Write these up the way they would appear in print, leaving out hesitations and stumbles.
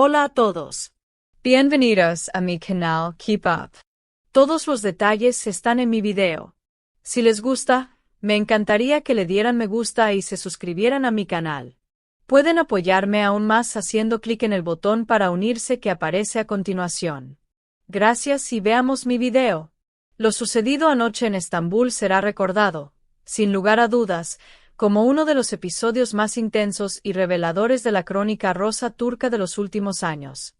Hola a todos. Bienvenidos a mi canal Keep Up. Todos los detalles están en mi video. Si les gusta, me encantaría que le dieran me gusta y se suscribieran a mi canal. Pueden apoyarme aún más haciendo clic en el botón para unirse que aparece a continuación. Gracias y veamos mi video. Lo sucedido anoche en Estambul será recordado, sin lugar a dudas, como uno de los episodios más intensos y reveladores de la crónica rosa turca de los últimos años.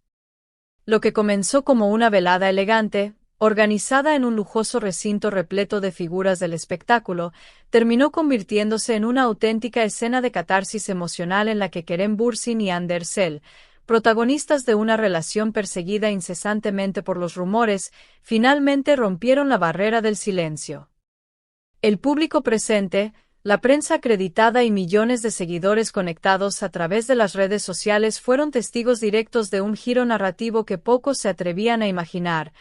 Lo que comenzó como una velada elegante, organizada en un lujoso recinto repleto de figuras del espectáculo, terminó convirtiéndose en una auténtica escena de catarsis emocional en la que Kerem Bürsin y Hande Erçel, protagonistas de una relación perseguida incesantemente por los rumores, finalmente rompieron la barrera del silencio. El público presente, la prensa acreditada y millones de seguidores conectados a través de las redes sociales fueron testigos directos de un giro narrativo que pocos se atrevían a imaginar,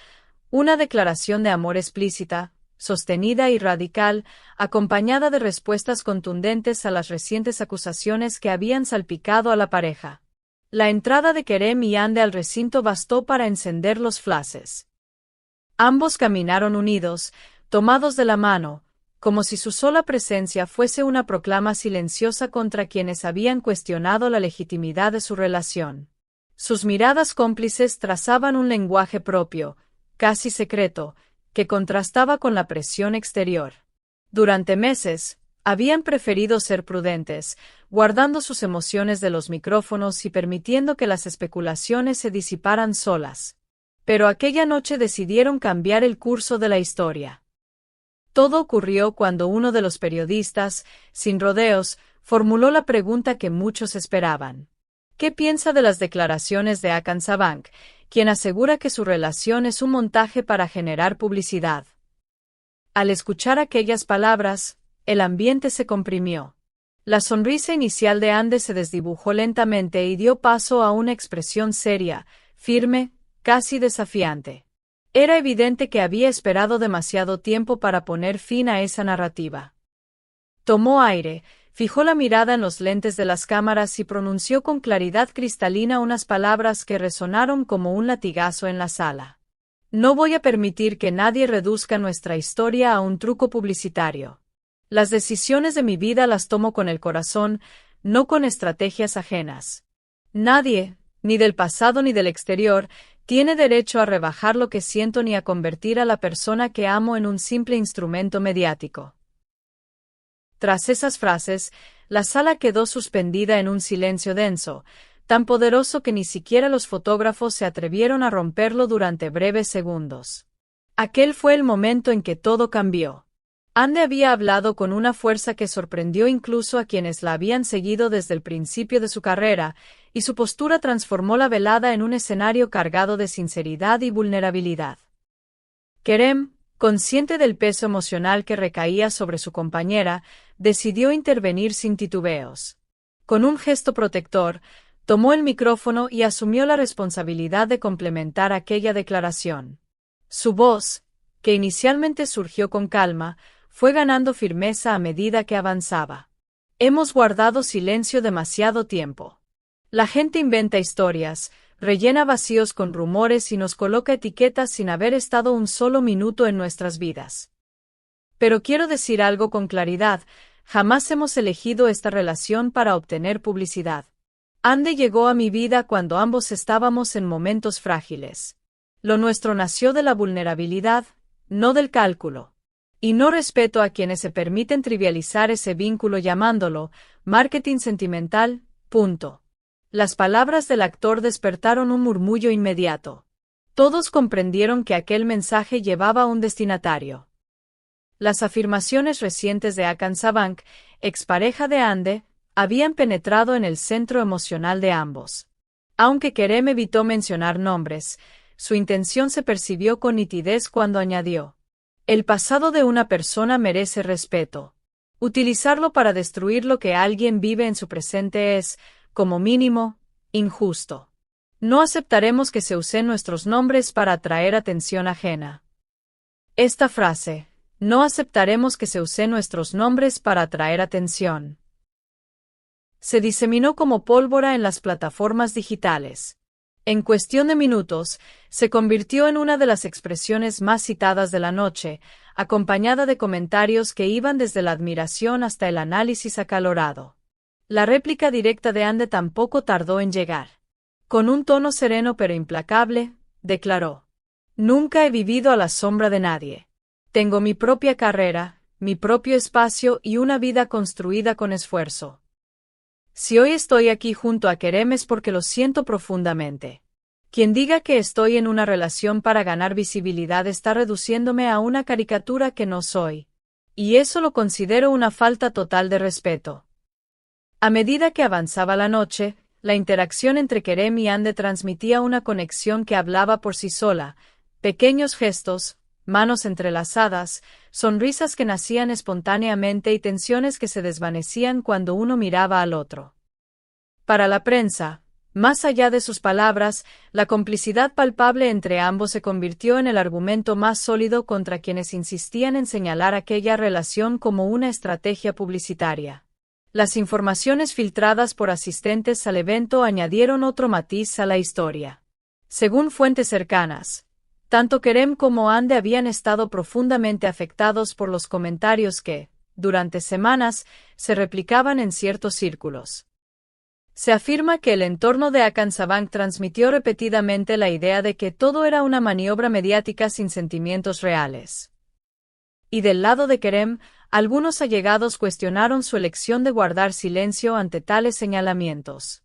una declaración de amor explícita, sostenida y radical, acompañada de respuestas contundentes a las recientes acusaciones que habían salpicado a la pareja. La entrada de Kerem y Hande al recinto bastó para encender los flashes. Ambos caminaron unidos, tomados de la mano, como si su sola presencia fuese una proclama silenciosa contra quienes habían cuestionado la legitimidad de su relación. Sus miradas cómplices trazaban un lenguaje propio, casi secreto, que contrastaba con la presión exterior. Durante meses, habían preferido ser prudentes, guardando sus emociones de los micrófonos y permitiendo que las especulaciones se disiparan solas. Pero aquella noche decidieron cambiar el curso de la historia. Todo ocurrió cuando uno de los periodistas, sin rodeos, formuló la pregunta que muchos esperaban. ¿Qué piensa de las declaraciones de Hakan Sabank, quien asegura que su relación es un montaje para generar publicidad? Al escuchar aquellas palabras, el ambiente se comprimió. La sonrisa inicial de Hande se desdibujó lentamente y dio paso a una expresión seria, firme, casi desafiante. Era evidente que había esperado demasiado tiempo para poner fin a esa narrativa. Tomó aire, fijó la mirada en los lentes de las cámaras y pronunció con claridad cristalina unas palabras que resonaron como un latigazo en la sala. No voy a permitir que nadie reduzca nuestra historia a un truco publicitario. Las decisiones de mi vida las tomo con el corazón, no con estrategias ajenas. Nadie, ni del pasado ni del exterior, tiene derecho a rebajar lo que siento ni a convertir a la persona que amo en un simple instrumento mediático. Tras esas frases, la sala quedó suspendida en un silencio denso, tan poderoso que ni siquiera los fotógrafos se atrevieron a romperlo durante breves segundos. Aquel fue el momento en que todo cambió. Hande había hablado con una fuerza que sorprendió incluso a quienes la habían seguido desde el principio de su carrera, y su postura transformó la velada en un escenario cargado de sinceridad y vulnerabilidad. Kerem, consciente del peso emocional que recaía sobre su compañera, decidió intervenir sin titubeos. Con un gesto protector, tomó el micrófono y asumió la responsabilidad de complementar aquella declaración. Su voz, que inicialmente surgió con calma, fue ganando firmeza a medida que avanzaba. Hemos guardado silencio demasiado tiempo. La gente inventa historias, rellena vacíos con rumores y nos coloca etiquetas sin haber estado un solo minuto en nuestras vidas. Pero quiero decir algo con claridad, jamás hemos elegido esta relación para obtener publicidad. Hande llegó a mi vida cuando ambos estábamos en momentos frágiles. Lo nuestro nació de la vulnerabilidad, no del cálculo. Y no respeto a quienes se permiten trivializar ese vínculo llamándolo marketing sentimental, punto. Las palabras del actor despertaron un murmullo inmediato. Todos comprendieron que aquel mensaje llevaba a un destinatario. Las afirmaciones recientes de Hakan Sabank, expareja de Hande, habían penetrado en el centro emocional de ambos. Aunque Kerem evitó mencionar nombres, su intención se percibió con nitidez cuando añadió: el pasado de una persona merece respeto. Utilizarlo para destruir lo que alguien vive en su presente es, como mínimo, injusto. No aceptaremos que se usen nuestros nombres para atraer atención ajena. Esta frase, no aceptaremos que se usen nuestros nombres para atraer atención, se diseminó como pólvora en las plataformas digitales. En cuestión de minutos, se convirtió en una de las expresiones más citadas de la noche, acompañada de comentarios que iban desde la admiración hasta el análisis acalorado. La réplica directa de Ande tampoco tardó en llegar. Con un tono sereno pero implacable, declaró: «Nunca he vivido a la sombra de nadie. Tengo mi propia carrera, mi propio espacio y una vida construida con esfuerzo. Si hoy estoy aquí junto a Kerem es porque lo siento profundamente. Quien diga que estoy en una relación para ganar visibilidad está reduciéndome a una caricatura que no soy. Y eso lo considero una falta total de respeto». A medida que avanzaba la noche, la interacción entre Kerem y Ande transmitía una conexión que hablaba por sí sola: pequeños gestos, manos entrelazadas, sonrisas que nacían espontáneamente y tensiones que se desvanecían cuando uno miraba al otro. Para la prensa, más allá de sus palabras, la complicidad palpable entre ambos se convirtió en el argumento más sólido contra quienes insistían en señalar aquella relación como una estrategia publicitaria. Las informaciones filtradas por asistentes al evento añadieron otro matiz a la historia. Según fuentes cercanas, tanto Kerem como Ande habían estado profundamente afectados por los comentarios que, durante semanas, se replicaban en ciertos círculos. Se afirma que el entorno de Hakan Sabank transmitió repetidamente la idea de que todo era una maniobra mediática sin sentimientos reales. Y del lado de Kerem, algunos allegados cuestionaron su elección de guardar silencio ante tales señalamientos.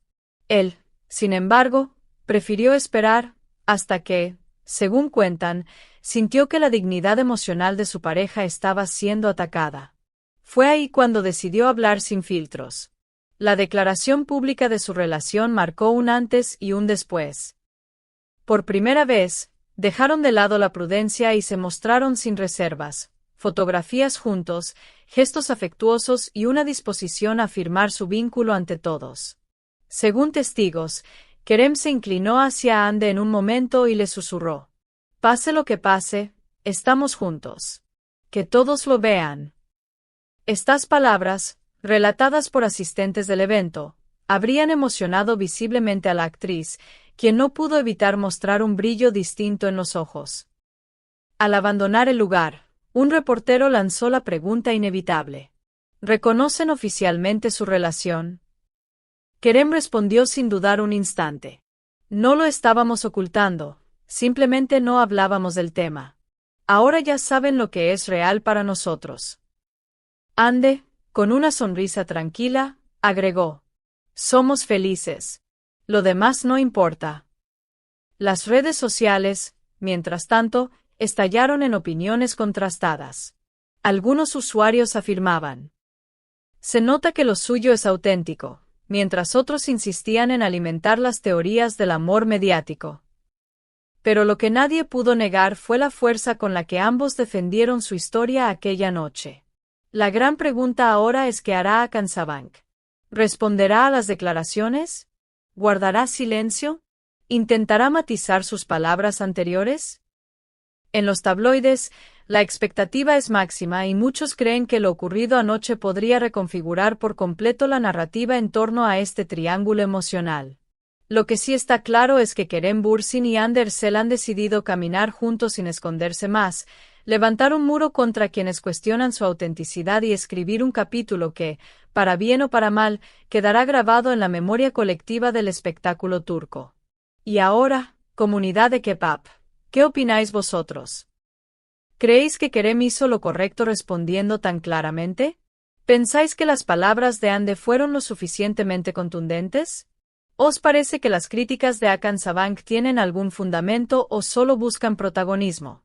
Él, sin embargo, prefirió esperar, hasta que, según cuentan, sintió que la dignidad emocional de su pareja estaba siendo atacada. Fue ahí cuando decidió hablar sin filtros. La declaración pública de su relación marcó un antes y un después. Por primera vez, dejaron de lado la prudencia y se mostraron sin reservas: fotografías juntos, gestos afectuosos y una disposición a afirmar su vínculo ante todos. Según testigos, Kerem se inclinó hacia Ande en un momento y le susurró: «Pase lo que pase, estamos juntos. Que todos lo vean». Estas palabras, relatadas por asistentes del evento, habrían emocionado visiblemente a la actriz, quien no pudo evitar mostrar un brillo distinto en los ojos. Al abandonar el lugar, un reportero lanzó la pregunta inevitable: ¿reconocen oficialmente su relación? Kerem respondió sin dudar un instante: «No lo estábamos ocultando, simplemente no hablábamos del tema. Ahora ya saben lo que es real para nosotros». Ande, con una sonrisa tranquila, agregó: «Somos felices. Lo demás no importa». Las redes sociales, mientras tanto, estallaron en opiniones contrastadas. Algunos usuarios afirmaban: «Se nota que lo suyo es auténtico», mientras otros insistían en alimentar las teorías del amor mediático. Pero lo que nadie pudo negar fue la fuerza con la que ambos defendieron su historia aquella noche. La gran pregunta ahora es: ¿qué hará Hakan Sabank? ¿Responderá a las declaraciones? ¿Guardará silencio? ¿Intentará matizar sus palabras anteriores? En los tabloides, la expectativa es máxima y muchos creen que lo ocurrido anoche podría reconfigurar por completo la narrativa en torno a este triángulo emocional. Lo que sí está claro es que Kerem Bürsin y Ande Erçel han decidido caminar juntos sin esconderse más, levantar un muro contra quienes cuestionan su autenticidad y escribir un capítulo que, para bien o para mal, quedará grabado en la memoria colectiva del espectáculo turco. Y ahora, comunidad de K-pop, ¿qué opináis vosotros? ¿Creéis que Kerem hizo lo correcto respondiendo tan claramente? ¿Pensáis que las palabras de Ande fueron lo suficientemente contundentes? ¿Os parece que las críticas de Hakan Sabank tienen algún fundamento o solo buscan protagonismo?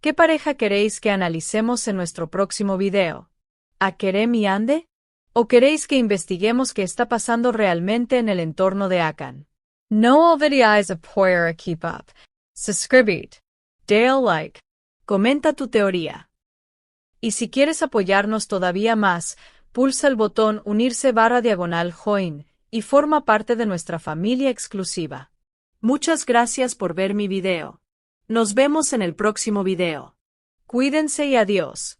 ¿Qué pareja queréis que analicemos en nuestro próximo video? ¿A Kerem y Ande? ¿O queréis que investiguemos qué está pasando realmente en el entorno de Hakan? No olvidéis apoyar a K-pop. Suscribid. Dale like. Comenta tu teoría. Y si quieres apoyarnos todavía más, pulsa el botón unirse/join y forma parte de nuestra familia exclusiva. Muchas gracias por ver mi video. Nos vemos en el próximo video. Cuídense y adiós.